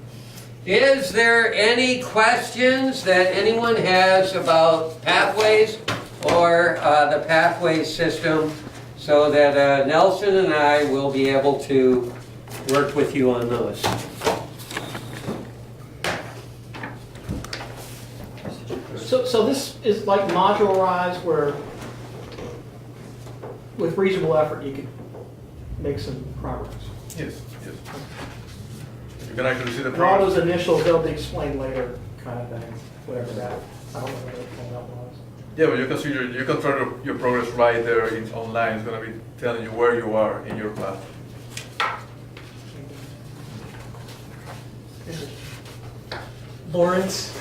Is there any questions that anyone has about Pathways or the Pathways system, so that Nelson and I will be able to work with you on those? So this is like modularized, where with reasonable effort you can make some progress. Yes, yes. You can actually see the And all progress. those initials, they'll be explained later, kind of thing, whatever that, I don't know what that was. Yeah, but you can see you can track your progress right there. It's online. It's going to be telling you where you are in your path. Lawrence,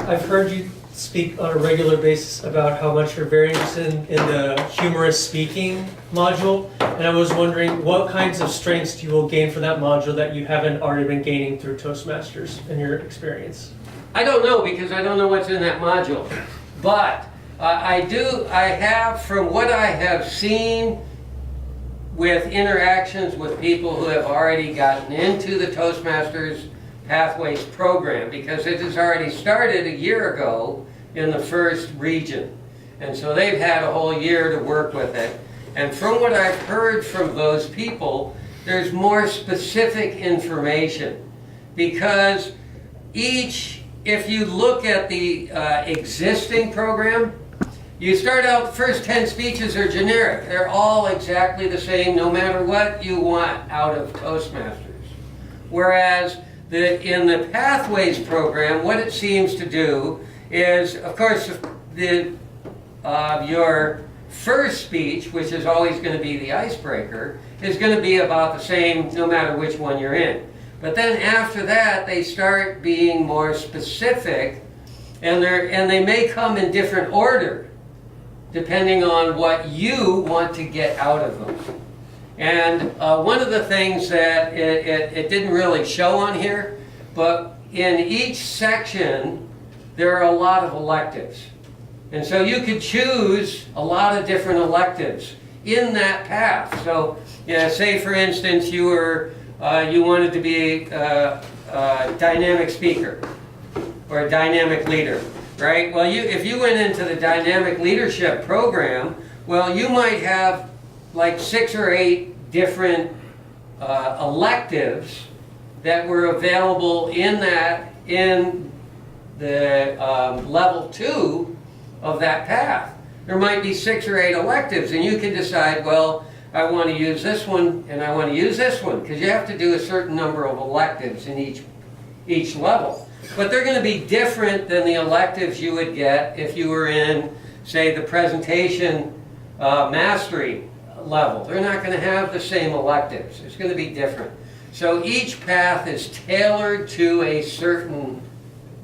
I've heard you speak on a regular basis about how much you're very interested in the humorous speaking module, and I was wondering what kinds of strengths you will gain for that module that you haven't already been gaining through Toastmasters in your experience. I don't know, because I don't know what's in that module. But I have, from what I have seen with interactions with people who have already gotten into the Toastmasters Pathways program, because it has already started a year ago in the first region. And so they've had a whole year to work with it. And from what I've heard from those people, there's more specific information. Because if you look at the existing program, you start out, the first 10 speeches are generic. They're all exactly the same, no matter what you want out of Toastmasters. Whereas in the Pathways program, what it seems to do is, of course, your first speech, which is always going to be the icebreaker, is going to be about the same no matter which one you're in. But then after that, they start being more specific, and they may come in different order, depending on what you want to get out of them. And one of the things that it didn't really show on here, but in each section, there are a lot of electives. And so you could choose a lot of different electives in that path. So, say for instance, you wanted to be a dynamic speaker or a dynamic leader, right? Well, if you went into the dynamic leadership program, well, you might have like 6 or 8 different electives that were available in the level 2 of that path. There might be 6 or 8 electives, and you can decide, well, I want to use this one and I want to use this one, because you have to do a certain number of electives in each level. But they're going to be different than the electives you would get if you were in, say, the presentation mastery level. They're not going to have the same electives. It's going to be different. So each path is tailored to a certain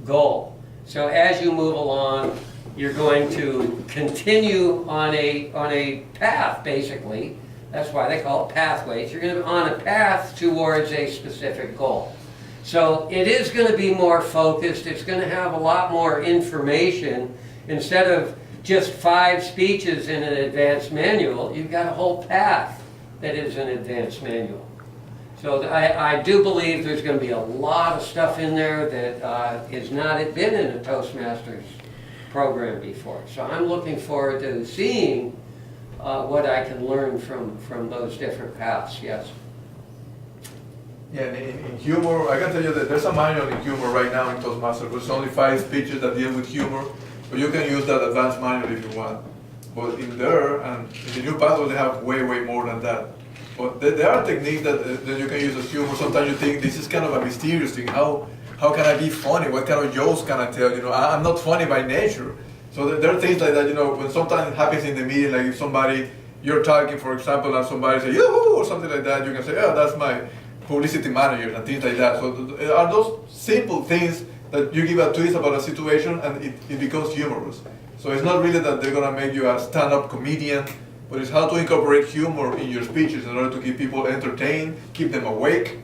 goal. So as you move along, you're going to continue on a path, basically. That's why they call it pathways. You're going to be on a path towards a specific goal. So it is going to be more focused. It's going to have a lot more information. Instead of just 5 speeches in an advanced manual, you've got a whole path that is an advanced manual. So I do believe there's going to be a lot of stuff in there that has not been in a Toastmasters program before. So I'm looking forward to seeing what I can learn from those different paths, yes. Yeah, in humor, I can tell you that there's a manual in humor right now in Toastmasters. There's only 5 speeches that deal with humor, but you can use that advanced manual if you want. But in there, and in the new pathway, they have way more than that. But there are techniques that you can use as humor. Sometimes you think this is kind of a mysterious thing. How can I be funny? What kind of jokes can I tell? I'm not funny by nature. So there are things like that, when sometimes it happens in the meeting, like if you're talking, for example, and somebody says, yoo-hoo, or something like that, you can say, oh, that's my publicity manager, and things like that. So there are those simple things that you give a twist about a situation, and it becomes humorous. So it's not really that they're going to make you a stand-up comedian, but it's how to incorporate humor in your speeches in order to keep people entertained, keep them awake,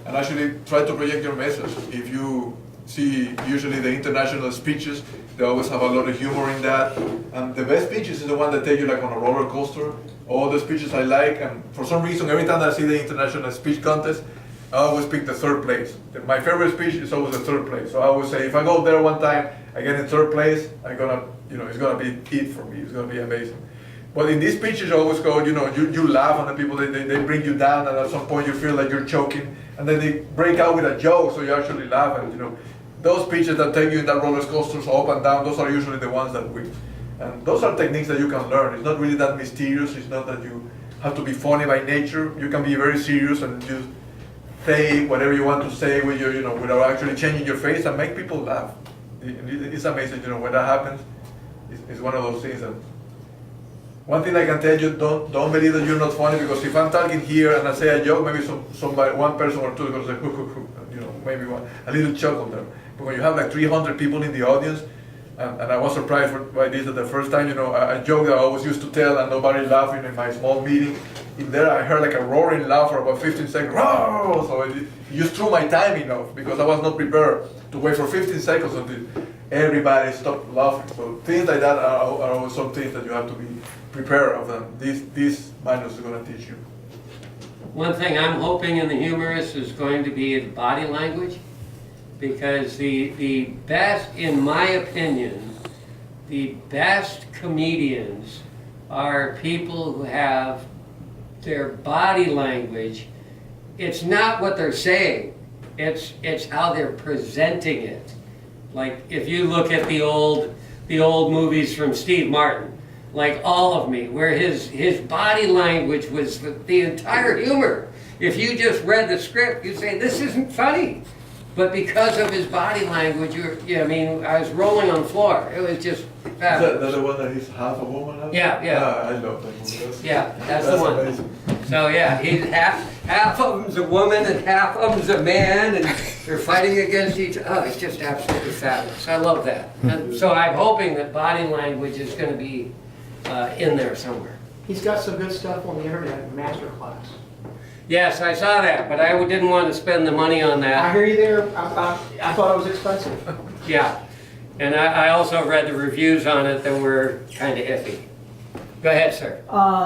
and actually try to project your message. If you see usually the international speeches, they always have a lot of humor in that. And the best speeches is the one that take you like on a roller coaster. All the speeches I like, and for some reason, every time I see the international speech contest, I always pick the 3rd place. My favorite speech is always the 3rd place. So I always say, if I go there one time, I get in 3rd place, it's gonna be it for me. It's gonna be amazing. But in these speeches, you always go, you laugh on the people, they bring you down, and at some point you feel like you're choking, and then they break out with a joke, so you actually laugh, and those speeches that take you in that roller coaster up and down, those are usually the ones that win. And those are techniques that you can learn. It's not really that mysterious. It's not that you have to be funny by nature. You can be very serious and just say whatever you want to say with your, without actually changing your face, and make people laugh. It's amazing, when that happens. It's one of those things that. One thing I can tell you, don't believe that you're not funny, because if I'm talking here and I say a joke, maybe somebody, one person or two is going to say, hoo, hoo, hoo, maybe a little chuckle there. But when you have like 300 people in the audience, and I was surprised by this at the first time, a joke that I always used to tell and nobody laughing in my small meeting, in there I heard like a roaring laugh for about 15 seconds. Roar! So it just threw my timing off, because I was not prepared to wait for 15 seconds until everybody stopped laughing. So things like that are always some things that you have to be prepared of them. These manuals are going to teach you. One thing I'm hoping in the humorous is going to be the body language. because the best, in my opinion, the best comedians are people who have their body language. It's not what they're saying, it's how they're presenting it. Like if you look at the old movies from Steve Martin, like All of Me, where his body language was the entire humor. If you just read the script, you'd say, this isn't funny. But because of his body language, I mean, I was rolling on the floor. It was just fabulous. Is that the one that he's half a woman? Yeah. I love that movie. That's the one. Amazing. So yeah, he's half of them's a woman and half of them's a man, and they're fighting against each other. Oh, it's just absolutely fabulous. I love that. And so I'm hoping that body language is going to be in there somewhere. He's got some good stuff on the internet, master class. Yes, I saw that, but I didn't want to spend the money on that. I hear you there. I thought it was expensive. Yeah, and I also read the reviews on it that were kind of iffy. Go ahead, sir.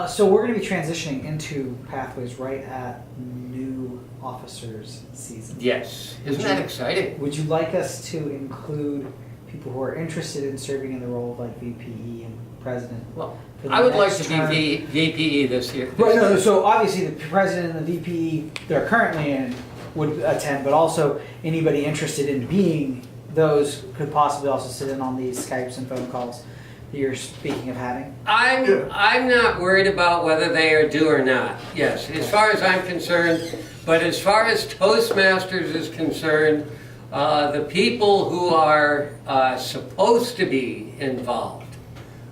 So we're going to be transitioning into Pathways right at new officers season. Yes. Isn't that exciting? Would you like us to include people who are interested in serving in the role of like VPE and president? Well, I would like to be VPE this year. Right, no, so obviously the president and the VPE they're currently in would attend, but also anybody interested in being those could possibly also sit in on these Skypes and phone calls that you're speaking of having. I'm not worried about whether they are due or not. Yes, as far as I'm concerned, but as far as Toastmasters is concerned, the people who are supposed to be involved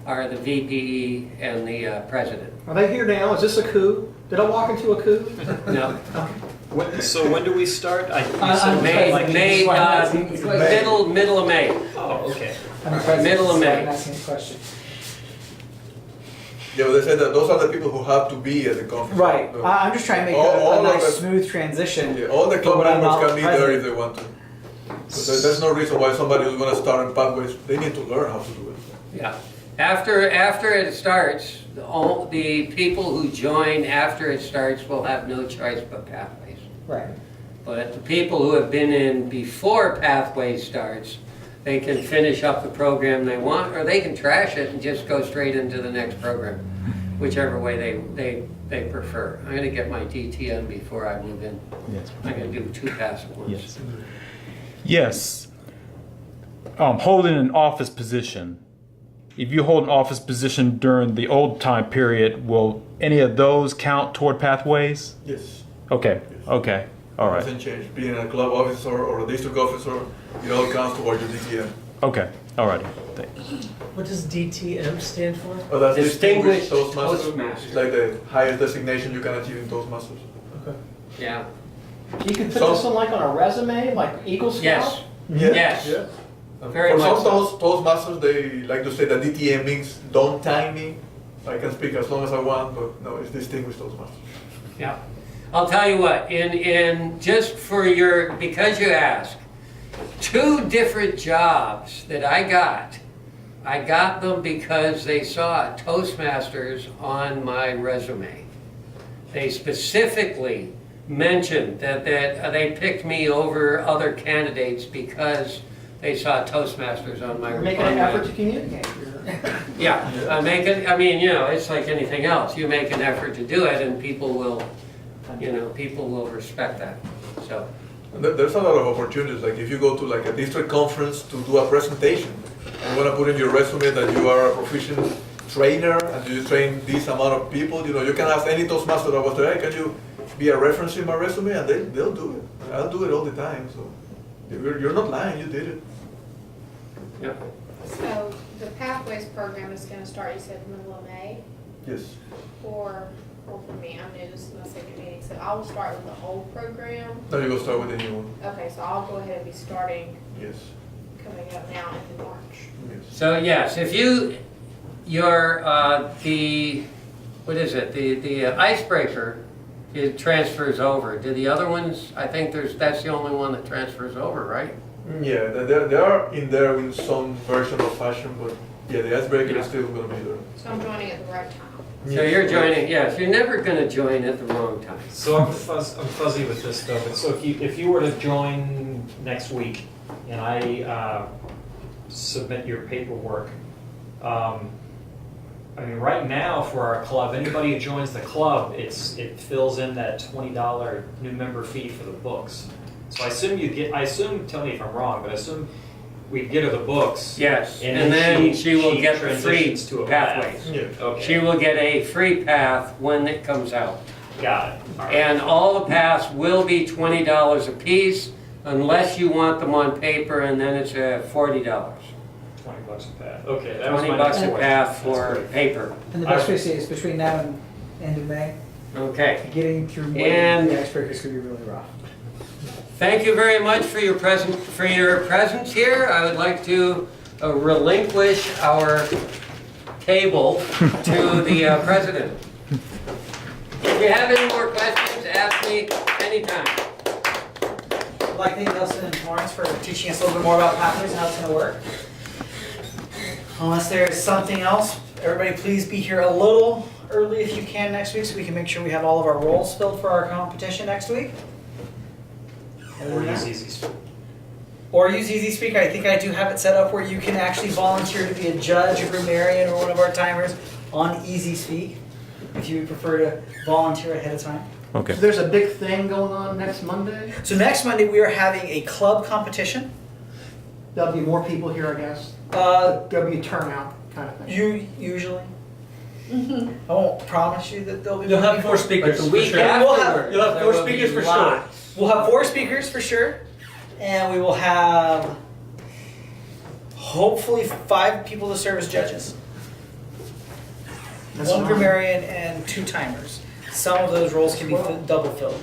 are the VPE and the president. Are they here now? Is this a coup? Did I walk into a coup? No. So when do we start? May, middle of May. Oh, okay. Middle of May. I'm asking a question. Yeah, but they said that those are the people who have to be at the conference. Right. No. I'm just trying to make All a nice, of the- smooth transition. Yeah, all the club But I'm members not can be there president. if they want to. But there's no reason why somebody who's going to start in Pathways, they need to learn how to do it. Yeah. After it starts, all the people who join after it starts will have no choice but Pathways. Right. But the people who have been in before Pathways starts, they can finish up the program they want, or they can trash it and just go straight into the next program, whichever way they prefer. I'm going to get my DTM before I move in. Yes. I'm going to do 2 pass at once. Yes. Holding an office position. If you hold an office position during the old time period, will any of those count toward Pathways? Yes. Okay. Yes. Okay. All right. Doesn't change. Being a club officer or a district officer, it all counts towards your DTM. Okay. All righty. What does DTM stand for? Oh, that's Distinguished Toastmasters. Toastmaster. It's like the highest designation you can achieve in Toastmasters. Okay. Yeah. You can put this on like on a resume, like Eagle Scout? Yes. Yeah. Yes. Yeah. Very For much some Toastmasters, they like to say that DTM means don't time me. I can speak as long as I want, but no, it's distinguished Toastmasters. Yeah. I'll tell you what, in just for your, because you asked, 2 different jobs that I got them because they saw Toastmasters on my resume. They specifically mentioned that they picked me over other candidates because they saw Toastmasters on my You're making an effort to communicate. Yeah, I mean, you know, it's like anything else. You make an effort to do it and people will, people will respect that, so. And there's a lot of opportunities, like if you go to like a district conference to do a presentation, and you want to put in your resume that you are a proficient trainer and you train this amount of people, you can ask any Toastmaster that was there, hey, can you be a reference in my resume? And they'll do it. I'll do it all the time, so you're not lying, you did it. Yeah. So the Pathways program is going to start, you said, middle of May? Yes. Or for me, I'm new, this is my second meeting, so I will start with the old program. Now you go start with a new one. Okay, so I'll go ahead and be starting Yes. coming up now in March. Yes. So yes, if you're what is it, the icebreaker, it transfers over. Do the other ones, I think that's the only one that transfers over, right? Yeah, they are in there in some version of fashion, but Yeah, the icebreaker is still gonna be there. So I'm joining at the right time. So you're joining, yes, you're never gonna join at the wrong time. So I'm fuzzy with this though, but so if you were to join next week and I submit your paperwork, I mean, right now for our club, anybody who joins the club, it fills in that $20 new member fee for the books. So I assume, tell me if I'm wrong, but I assume we get her the books. Yes, and then she will get the free transitions to a pathways. path. Okay. She will get a free path when it comes out. Got it. All right. And all the paths will be $20 a piece unless you want them on paper, and then it's $40. $20 a path. Okay, that was my $20 next a question. path That's for great. paper. And the best way to see it is between now and end of May. Okay. Getting through And- the icebreakers could be really rough. Thank you very much for your presence here. I would like to relinquish our table to the president. If you have any more questions, ask me anytime. I'd like to thank Nelson and Torrance for teaching us a little bit more about pathways and how it's going to work. Unless there is something else, everybody please be here a little early if you can next week so we can make sure we have all of our roles filled for our competition next week. Or use Easy Speak. Or use Easy Speak. I think I do have it set up where you can actually volunteer to be a judge, a grammarian, or one of our timers on Easy Speak if you would prefer to volunteer ahead of time. Okay. So there's a big thing going on next Monday? So next Monday we are having a club competition. There'll be more people here, I guess? There'll be a turnout kind of thing. Usually. I won't promise you that there'll be You'll more have 4 people. speakers But the for week sure. afterward, You'll have there 4 will be speakers for sure. lots. We'll have 4 speakers for sure, and we will have hopefully 5 people to serve as judges. That's 1 fine. grammarian and 2 timers. Some of those roles can be double filled.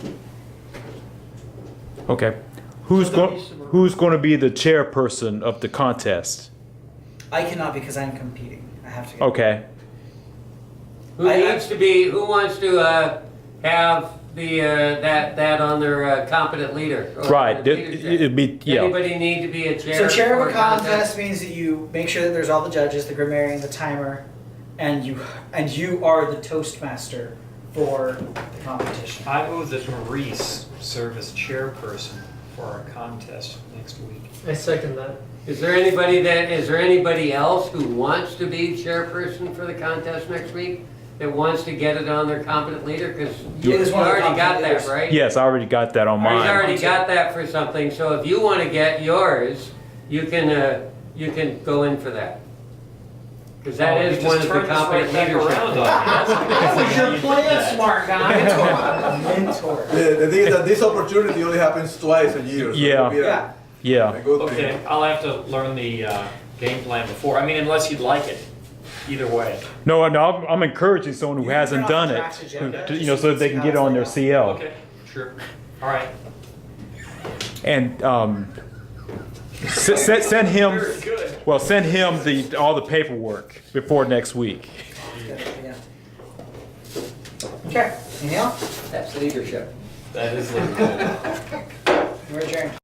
Okay. Who's going to be the chairperson of the contest? I cannot because I'm competing. I have to. Get Okay. Who wants to have the that on their competent leader? Or Right. leadership? It'd be Anybody need to be a chair? So chair of for a contest means that you make sure that there's all the judges, the grammarian, the timer, and you are the toastmaster for the competition. I move that Maurice serve as chairperson for our contest next week. I second that. Is there anybody else who wants to be chairperson for the contest next week? That wants to get it on their competent leader? Because you It is one of the already got competent that, leaders. right? Yes, I already got that on He's mine. already got that for something, so if you want to get yours, you can go in for that. Because that is one of the competent leadership. That was your plan, smart guy. Mentor. The thing is that this opportunity only happens twice a year. So Yeah. it'll be a- Yeah. Yeah. a good thing. Okay, I'll have to learn the game plan before. I mean, unless you'd like it. Either way. No, I'm encouraging someone who You hasn't can done print it, off the draft agenda, to, just so that they see can how get it's on their laid out. CL. Okay, sure. All right. And send him. Very good. Well, send him all the paperwork before next week. Yeah. Okay. Anything else? That's leadership. That is legal. We're adjourned.